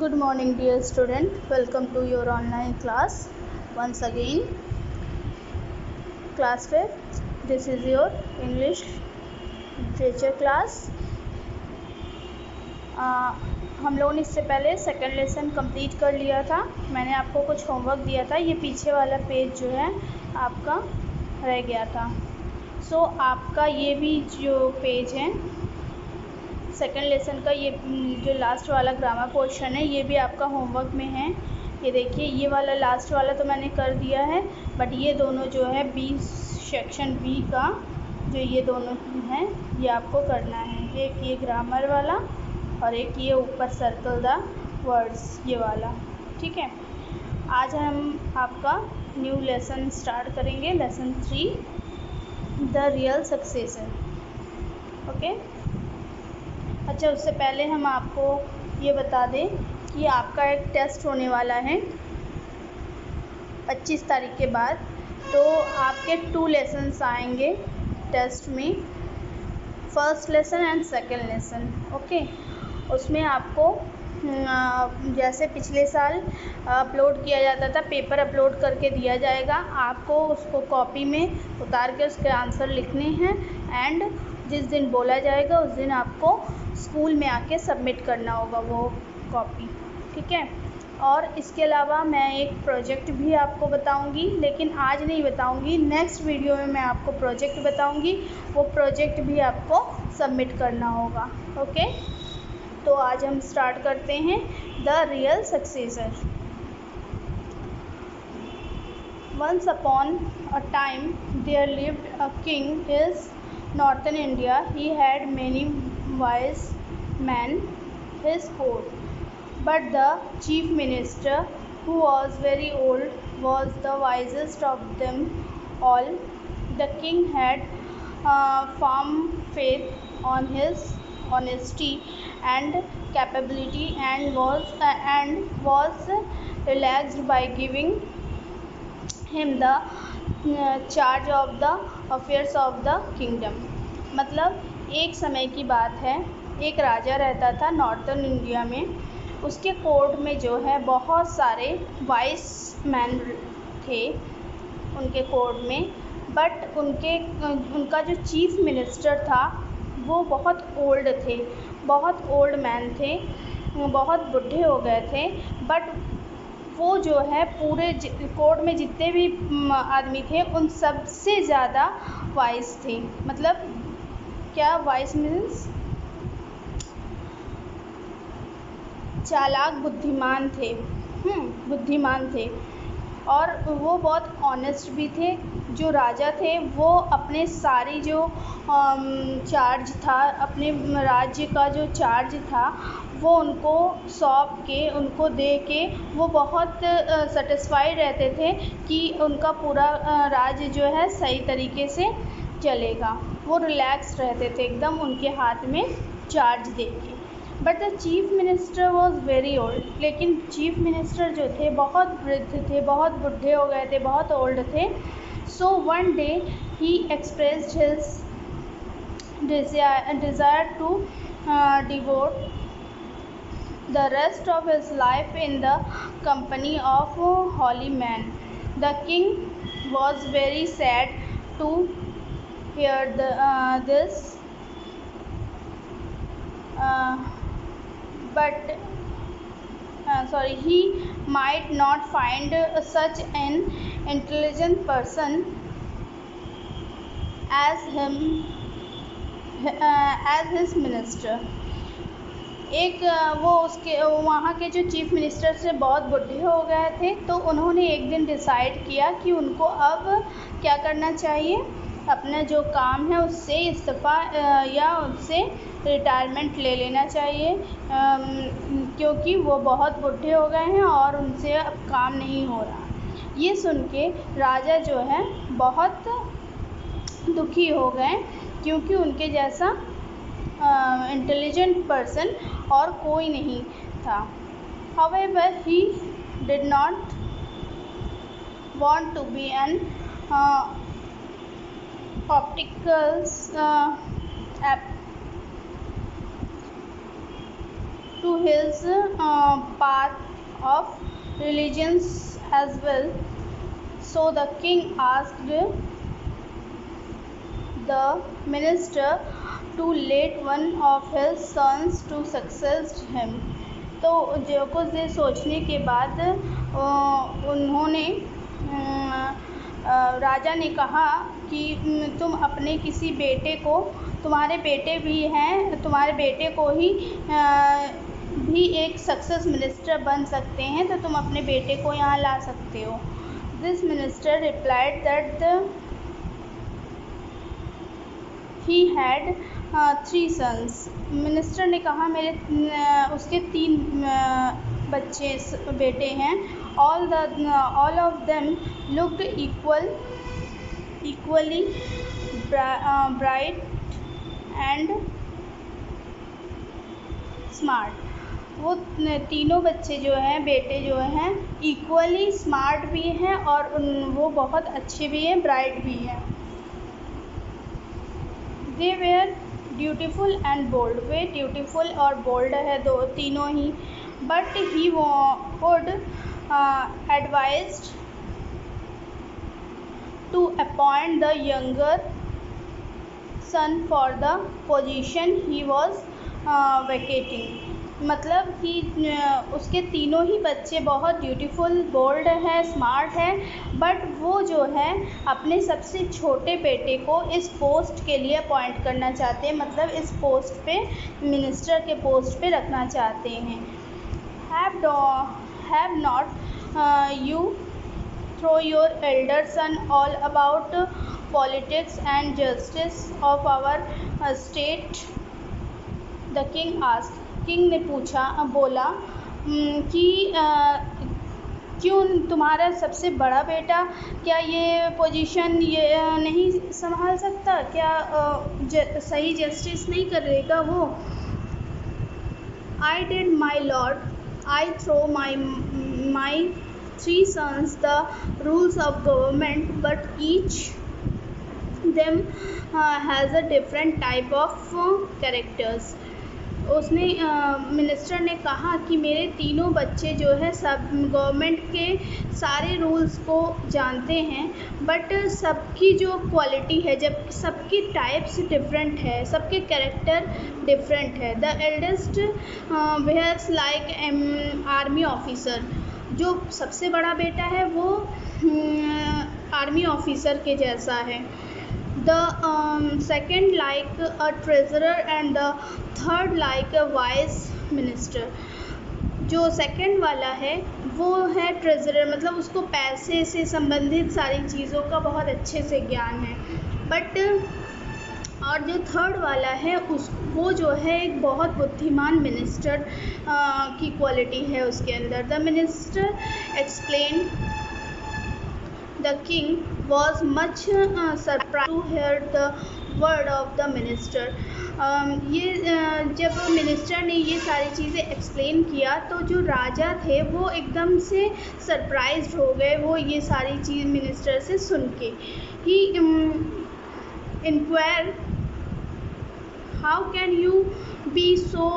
Good morning, dear student. Welcome to your online class. Once again, class 5th. This is your English literature class. हम लोगों ने इससे पहले second lesson complete कर लिया था. मैंने आपको कुछ होमवर्क दिया था. ये पीछे वाला पेज जो है आपका रह गया था. सो आपका ये भी जो पेज है सेकंड लेसन का, ये जो लास्ट वाला ग्रामर पोर्शन है, ये भी आपका होमवर्क में है. ये देखिए, ये वाला लास्ट वाला तो मैंने कर दिया है, बट ये दोनों जो है बी सेक्शन बी का जो ये दोनों हैं ये आपको करना है. एक ये ग्रामर वाला और एक ये ऊपर सर्कल द वर्ड्स ये वाला. ठीक है. आज हम आपका न्यू लेसन स्टार्ट करेंगे, lesson 3, the real successor. Okay. अच्छा, उससे पहले हम आपको ये बता दें कि आपका एक टेस्ट होने वाला है 25 तारीख के बाद. तो आपके 2 लेसन्स आएंगे टेस्ट में, first lesson and second lesson. Okay. उसमें आपको जैसे पिछले साल अपलोड किया जाता था, पेपर अपलोड करके दिया जाएगा. आपको उसको कॉपी में उतार के उसके आंसर लिखने हैं एंड जिस दिन बोला जाएगा उस दिन आपको स्कूल में आके सबमिट करना होगा वो कॉपी. ठीक है. और इसके अलावा मैं एक प्रोजेक्ट भी आपको बताऊंगी, लेकिन आज नहीं बताऊंगी, नेक्स्ट वीडियो में मैं आपको प्रोजेक्ट बताऊंगी. वो प्रोजेक्ट भी आपको सबमिट करना होगा. ओके. तो आज हम स्टार्ट करते हैं the real successor. Once upon a time there lived a king in northern India. He had many wise men his court, but the chief minister, who was very old, was the wisest of them all. The king had firm faith on his honesty and capability and was relaxed by giving him the charge of the affairs of the kingdom. मतलब एक समय की बात है, एक राजा रहता था northern India में. उसके कोर्ट में जो है बहुत सारे वाइस मैन थे उनके कोर्ट में, बट उनका जो चीफ मिनिस्टर था वो बहुत ओल्ड थे, बहुत ओल्ड मैन थे, बहुत बूढ़े हो गए थे. बट वो जो है पूरे कोर्ट में जितने भी आदमी थे उन सब से ज़्यादा वाइस थे. मतलब क्या वाइस मीन्स चालाक, बुद्धिमान थे. बुद्धिमान थे. और वो बहुत ऑनेस्ट भी थे. जो राजा थे वो अपने सारी जो चार्ज था, अपने राज्य का जो चार्ज था वो उनको सौंप के, उनको दे के वो बहुत सेटिस्फाइड रहते थे कि उनका पूरा राज्य जो है सही तरीके से चलेगा. वो रिलैक्स रहते थे एकदम उनके हाथ में चार्ज दे के. But the chief minister was very old. लेकिन चीफ मिनिस्टर जो थे बहुत वृद्ध थे, बहुत बूढ़े हो गए थे, बहुत ओल्ड थे. So one day he expressed his desire to devote the rest of his life in the company of holy men. The king was very sad to hear this, but he might not find such an intelligent person as him as his minister. वो उसके वहाँ के जो chief minister से बहुत बूढ़े हो गए थे, तो उन्होंने एक दिन डिसाइड किया कि उनको अब क्या करना चाहिए, अपना जो काम है उससे इस्तीफ़ा या उससे रिटायरमेंट ले लेना चाहिए, क्योंकि वो बहुत बूढ़े हो गए हैं और उनसे अब काम नहीं हो रहा. ये सुन के राजा जो है बहुत दुखी हो गए, क्योंकि उनके जैसा इंटेलिजेंट पर्सन और कोई नहीं था. However, he did not want to be an obstacles to his path of religions as well. So the king asked the minister to let one of his sons to succeed him. तो जो कुछ देर सोचने के बाद उन्होंने राजा ने कहा कि तुम अपने किसी बेटे को, तुम्हारे बेटे भी हैं, तुम्हारे बेटे को ही भी एक सक्सेस मिनिस्टर बन सकते हैं, तो तुम अपने बेटे को यहाँ ला सकते हो. This minister replied that he had 3 sons. Minister ने कहा उसके 3 बेटे हैं. all of them looked equally bright and smart. वो तीनों बच्चे जो हैं, बेटे जो हैं, इक्वली स्मार्ट भी हैं और वो बहुत अच्छे भी हैं, ब्राइट भी हैं. They were dutiful and bold. Way dutiful और बोल्ड है तीनों ही. But he would advised to appoint the younger son for the position he was vacating. मतलब कि उसके तीनों ही बच्चे बहुत ड्यूटीफुल, बोल्ड है, स्मार्ट है, बट वो जो है अपने सबसे छोटे बेटे को इस पोस्ट के लिए अपॉइंट करना चाहते हैं, मतलब इस पोस्ट पे, मिनिस्टर के पोस्ट पे रखना चाहते हैं. Have not you throw your elder son all about politics and justice of our state? The king asked. King ने बोला कि क्यों तुम्हारा सबसे बड़ा बेटा क्या ये पोजीशन ये नहीं संभाल सकता, क्या सही जस्टिस नहीं करेगा वो? I did, my lord. I throw my 3 sons the rules of government, but each them has a different type of characters. उसने मिनिस्टर ने कहा कि मेरे तीनों बच्चे जो है सब गवर्नमेंट के सारे रूल्स को जानते हैं, बट सबकी जो क्वालिटी है, जब सबकी टाइप्स डिफरेंट है, सबके कैरेक्टर डिफरेंट है. The eldest behaves like army officer. जो सबसे बड़ा बेटा है वो आर्मी ऑफिसर के जैसा है. The second like a treasurer and the third like a vice minister. जो सेकंड वाला है वो है ट्रेजरर, मतलब उसको पैसे से संबंधित सारी चीज़ों का बहुत अच्छे से ज्ञान है. बट और जो थर्ड वाला है वो जो है एक बहुत बुद्धिमान मिनिस्टर की क्वालिटी है उसके अंदर. The minister explain. The king was much surprised to hear the word of the minister. जब मिनिस्टर ने ये सारी चीज़ें एक्सप्लेन किया तो जो राजा थे वो एकदम से सरप्राइज्ड हो गए वो ये सारी चीज़ मिनिस्टर से सुन के. He inquired, how can you be so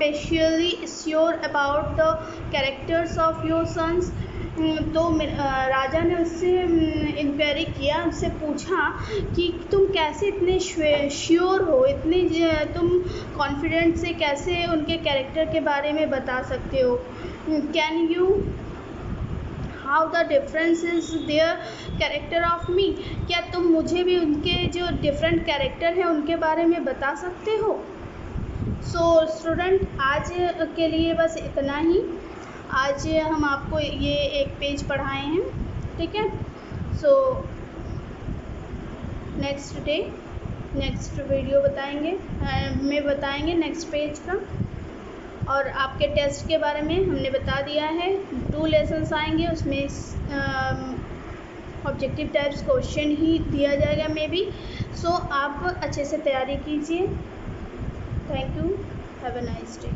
partially sure about the characters of your sons? तो राजा ने उससे इंक्वायरी किया, उससे पूछा कि तुम कैसे इतने श्योर हो, इतने तुम कॉन्फिडेंट से कैसे उनके कैरेक्टर के बारे में बता सकते हो. Can you how the difference is their character of me. क्या तुम मुझे भी उनके जो डिफरेंट कैरेक्टर हैं उनके बारे में बता सकते हो? सो स्टूडेंट, आज के लिए बस इतना ही. आज हम आपको ये एक पेज पढ़ाए हैं, ठीक है. सो नेक्स्ट वीडियो बताएंगे नेक्स्ट पेज का. और आपके टेस्ट के बारे में हमने बता दिया है. 2 लेसन्स आएंगे, उसमें ऑब्जेक्टिव टाइप्स क्वेश्चन ही दिया जाएगा मे बी. सो आप अच्छे से तैयारी कीजिए. Thank you. Have a nice day.